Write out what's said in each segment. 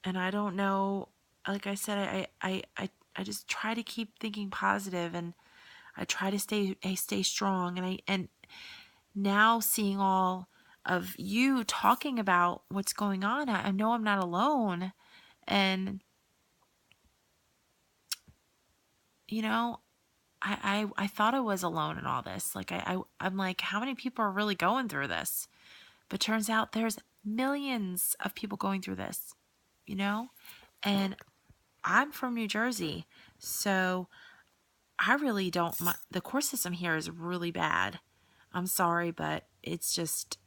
And I don't know, like I said, I just try to keep thinking positive, and I try to stay strong. And now seeing all of you talking about what's going on, I know I'm not alone. And you know, I thought I was alone in all this. Like I'm like, how many people are really going through this? But turns out there's millions of people going through this, you know? And I'm from New Jersey, so I really don't, the court system here is really bad. I'm sorry, but it's just,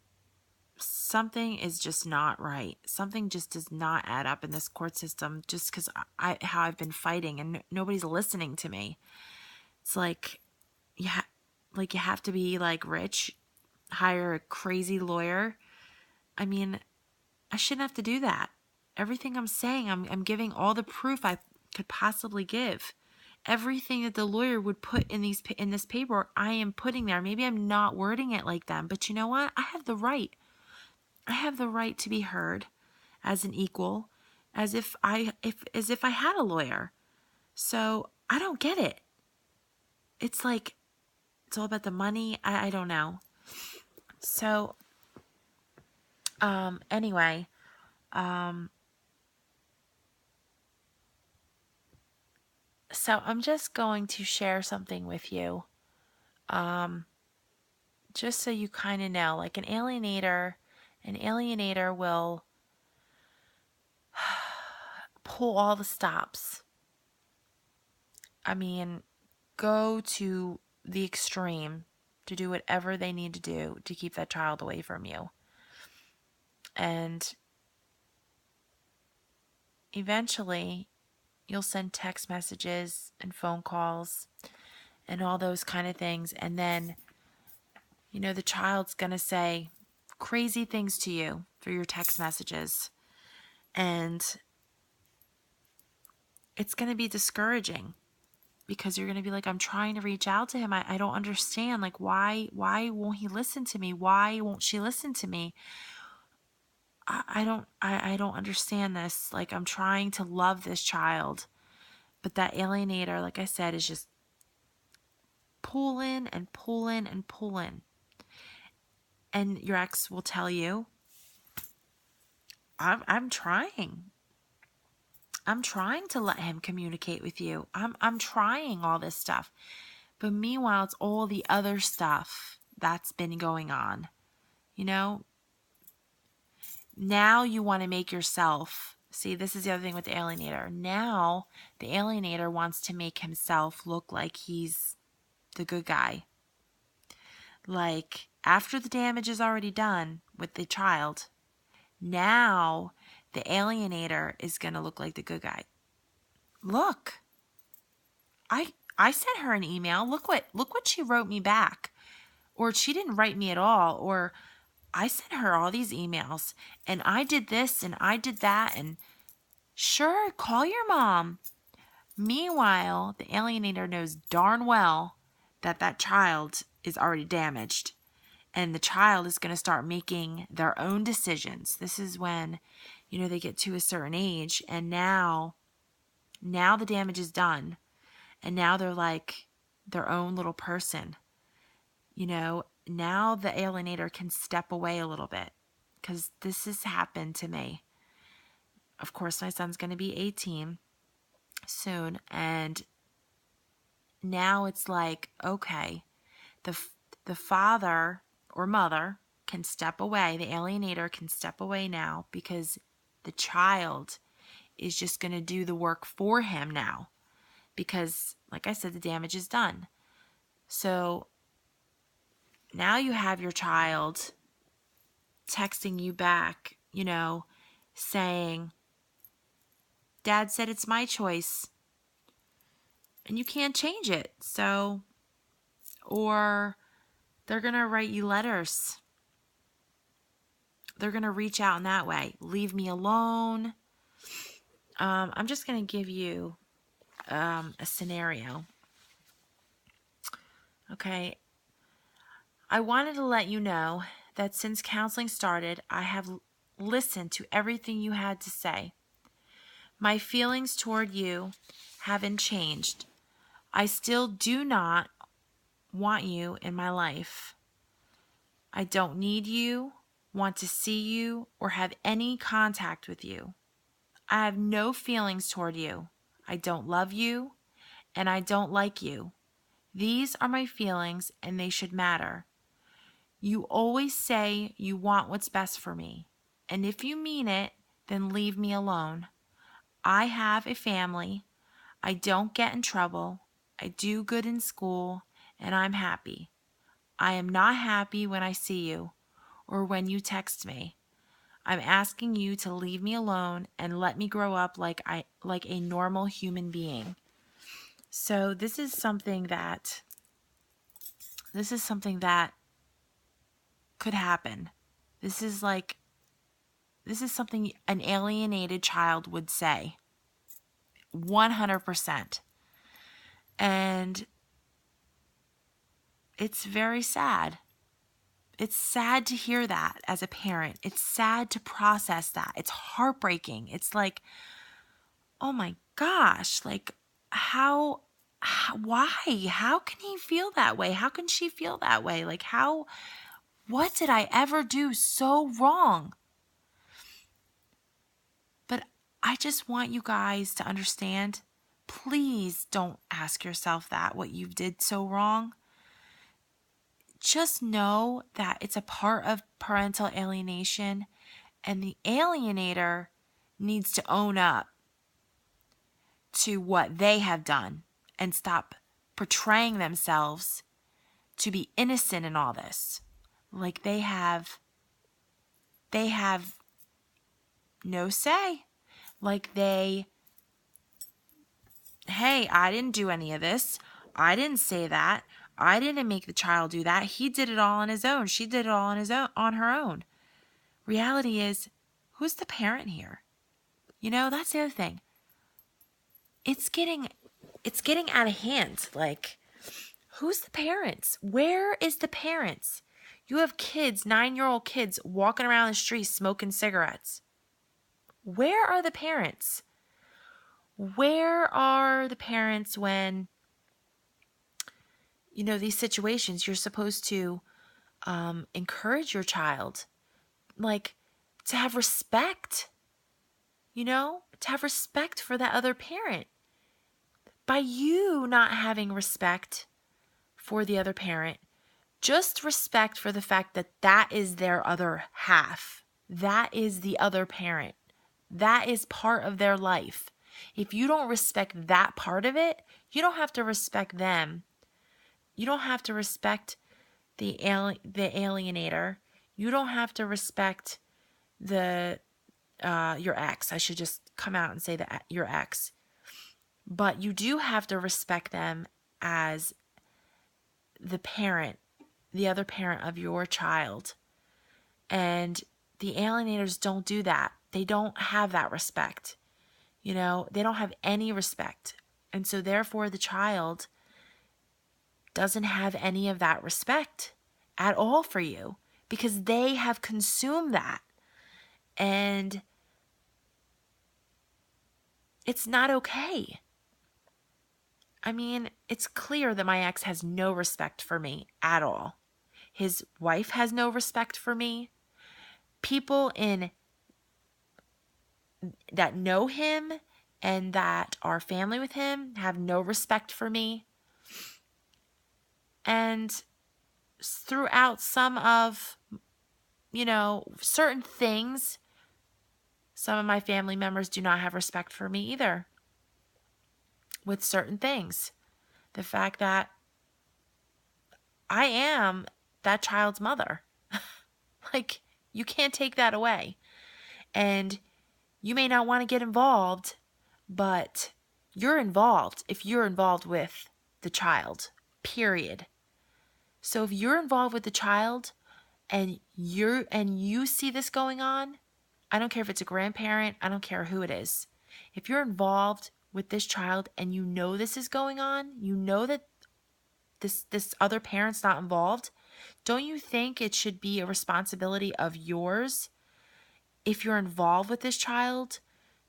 something is just not right. Something just does not add up in this court system just because how I've been fighting and nobody's listening to me. It's like, yeah, like you have to be like rich, hire a crazy lawyer. I mean, I shouldn't have to do that. Everything I'm saying, I'm giving all the proof I could possibly give. Everything that the lawyer would put in this paperwork, I am putting there. Maybe I'm not wording it like them, but you know what? I have the right. I have the right to be heard as an equal, as if I had a lawyer. So I don't get it. It's like it's all about the money. I don't know. So anyway, so I'm just going to share something with you. Just so you kind of know, like an alienator will pull all the stops. I mean, go to the extreme to do whatever they need to do to keep that child away from you. And eventually, you'll send text messages and phone calls and all those kind of things. And then, the child's going to say crazy things to you through your text messages. And it's going to be discouraging because you're going to be like, I'm trying to reach out to him. I don't understand. Like, why won't he listen to me? Why won't she listen to me? I don't understand this. Like, I'm trying to love this child, but that alienator, like I said, is just pulling and pulling and pulling. And your ex will tell you, I'm trying. I'm trying to let him communicate with you. I'm trying all this stuff. But meanwhile, it's all the other stuff that's been going on. Now you want to make yourself, see, this is the other thing with the alienator. Now the alienator wants to make himself look like he's the good guy. Like after the damage is already done with the child, now the alienator is going to look like the good guy. Look, I sent her an email. Look what she wrote me back. Or she didn't write me at all. Or I sent her all these emails and I did this and I did that. And sure, call your mom. Meanwhile, the alienator knows darn well that that child is already damaged. And the child is going to start making their own decisions. This is when, they get to a certain age. And now the damage is done. And now they're like their own little person. Now the alienator can step away a little bit because this has happened to me. Of course, my son's going to be 18 soon. And now it's like, okay, the father or mother can step away. The alienator can step away now because the child is just going to do the work for him now. Because, like I said, the damage is done. So now you have your child texting you back, saying, Dad said it's my choice. And you can't change it. So, or they're going to write you letters. They're going to reach out in that way. Leave me alone. I'm just going to give you a scenario. Okay. I wanted to let you know that since counseling started, I have listened to everything you had to say. My feelings toward you haven't changed. I still do not want you in my life. I don't need you, want to see you, or have any contact with you. I have no feelings toward you. I don't love you, and I don't like you. These are my feelings, and they should matter. You always say you want what's best for me, and if you mean it, then leave me alone. I have a family. I don't get in trouble. I do good in school, and I'm happy. I am not happy when I see you or when you text me. I'm asking you to leave me alone and let me grow up like a normal human being. So this is something that could happen. This is something an alienated child would say. 100%. And it's very sad. It's sad to hear that as a parent. It's sad to process that. It's heartbreaking. It's like, oh my gosh, like why? How can he feel that way? How can she feel that way? Like what did I ever do so wrong? But I just want you guys to understand, please don't ask yourself that, what you did so wrong. Just know that it's a part of parental alienation, and the alienator needs to own up to what they have done and stop portraying themselves to be innocent in all this. Like they have no say. Like hey, I didn't do any of this. I didn't say that. I didn't make the child do that. He did it all on his own. She did it all on her own. Reality is, who's the parent here? That's the other thing. It's getting out of hand. Like, who's the parents? Where is the parents? You have kids, 9-year-old kids, walking around the street smoking cigarettes. Where are the parents? Where are the parents when, these situations, you're supposed to encourage your child, like, to have respect, to have respect for that other parent. By you not having respect for the other parent, just respect for the fact that that is their other half. That is the other parent. That is part of their life. If you don't respect that part of it, you don't have to respect them. You don't have to respect the alienator. You don't have to respect your ex. I should just come out and say that your ex. But you do have to respect them as the parent, the other parent of your child. And the alienators don't do that. They don't have that respect. They don't have any respect. And so therefore the child doesn't have any of that respect at all for you because they have consumed that. And it's not okay. I mean, it's clear that my ex has no respect for me at all. His wife has no respect for me. People that know him and that are family with him have no respect for me. And throughout some of, certain things, some of my family members do not have respect for me either. With certain things. The fact that I am that child's mother. Like, you can't take that away. And you may not want to get involved, but you're involved if you're involved with the child, period. So if you're involved with the child and you see this going on, I don't care if it's a grandparent, I don't care who it is. If you're involved with this child and you know this is going on, you know that this other parent's not involved, don't you think it should be a responsibility of yours, if you're involved with this child,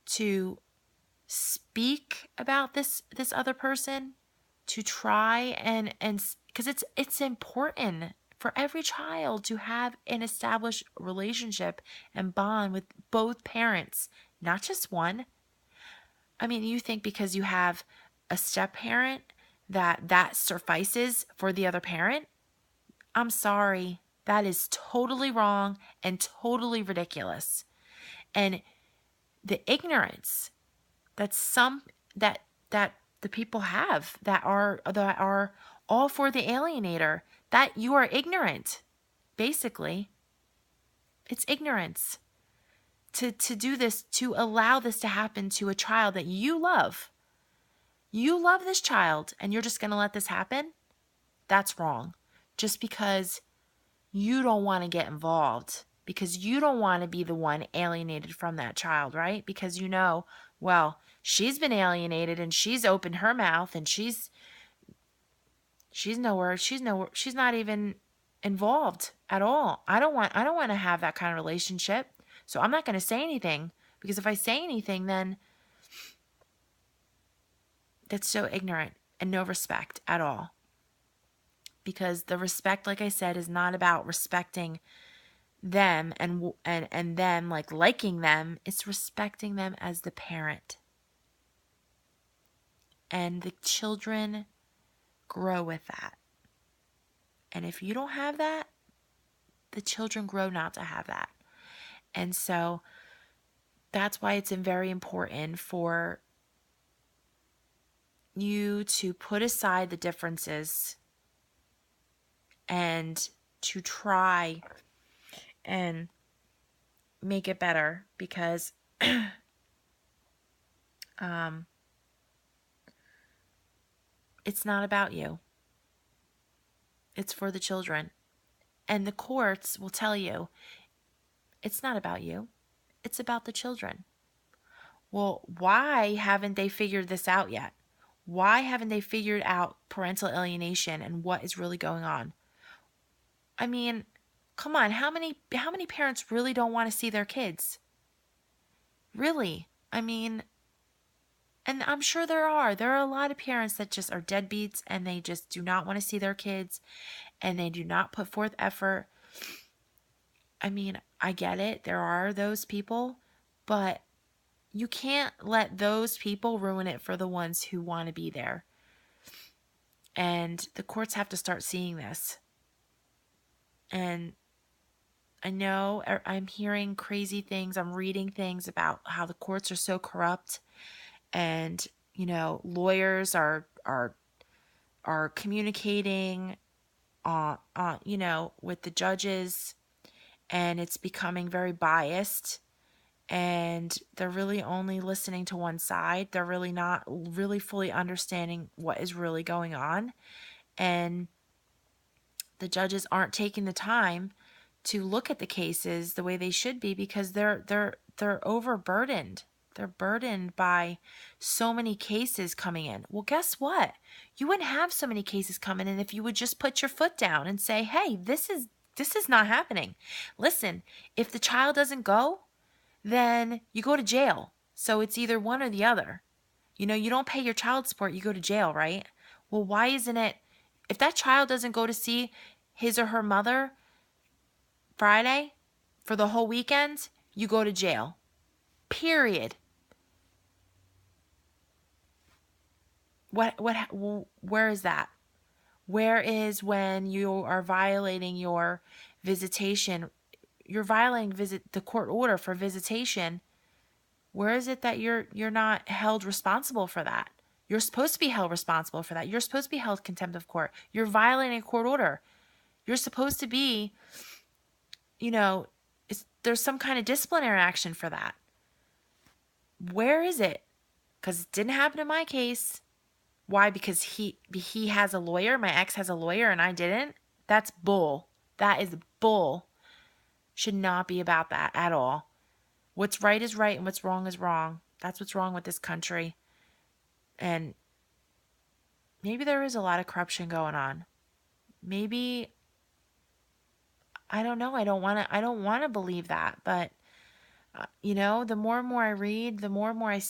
to speak about this other person, to try and because it's important for every child to have an established relationship and bond with both parents, not just one. I mean, you think because you have a step parent that suffices for the other parent? I'm sorry. That is totally wrong and totally ridiculous. And the ignorance that some that the people have that are all for the alienator, that you are ignorant. Basically, it's ignorance to do this, to allow this to happen to a child that you love. You love this child and you're just going to let this happen? That's wrong. Just because you don't want to get involved, because you don't want to be the one alienated from that child, right? Because you know, well, she's been alienated and she's opened her mouth and she's not even involved at all. I don't want to have that kind of relationship. So I'm not going to say anything, because if I say anything, then that's so ignorant and no respect at all. Because the respect, like I said, is not about respecting them and them like liking them. It's respecting them as the parent. And the children grow with that. And if you don't have that, the children grow not to have that. And so that's why it's very important for you to put aside the differences and to try and make it better, because it's not about you. It's for the children. And the courts will tell you it's not about you. It's about the children. Well, why haven't they figured this out yet? Why haven't they figured out parental alienation and what is really going on? I mean, come on, how many parents really don't want to see their kids? Really? I mean, and I'm sure there are a lot of parents that just are deadbeats and they just do not want to see their kids and they do not put forth effort. I mean, I get it. There are those people, but you can't let those people ruin it for the ones who want to be there. And the courts have to start seeing this. And I know I'm hearing crazy things. I'm reading things about how the courts are so corrupt, and lawyers are communicating with the judges, and it's becoming very biased, and they're really only listening to one side. They're really not really fully understanding what is really going on, and the judges aren't taking the time to look at the cases the way they should be, because they're overburdened. They're burdened by so many cases coming in. Well, guess what? You wouldn't have so many cases coming in if you would just put your foot down and say, "Hey, this is not happening. Listen, if the child doesn't go, then you go to jail. So it's either one or the other. You don't pay your child support, you go to jail, right? Well, why isn't it, if that child doesn't go to see his or her mother Friday for the whole weekend, you go to jail. Period. Where is that? Where is when you are violating your visitation? You're violating the court order for visitation. Where is it that you're not held responsible for that? You're supposed to be held responsible for that. You're supposed to be held contempt of court. You're violating a court order. You're supposed to be, there's some kind of disciplinary action for that. Where is it? Because it didn't happen in my case. Why? Because he has a lawyer. My ex has a lawyer and I didn't. That's bull. That is bull. Should not be about that at all. What's right is right and what's wrong is wrong. That's what's wrong with this country. And maybe there is a lot of corruption going on. Maybe, I don't know. I don't want to believe that. But, the more and more I read, the more and more I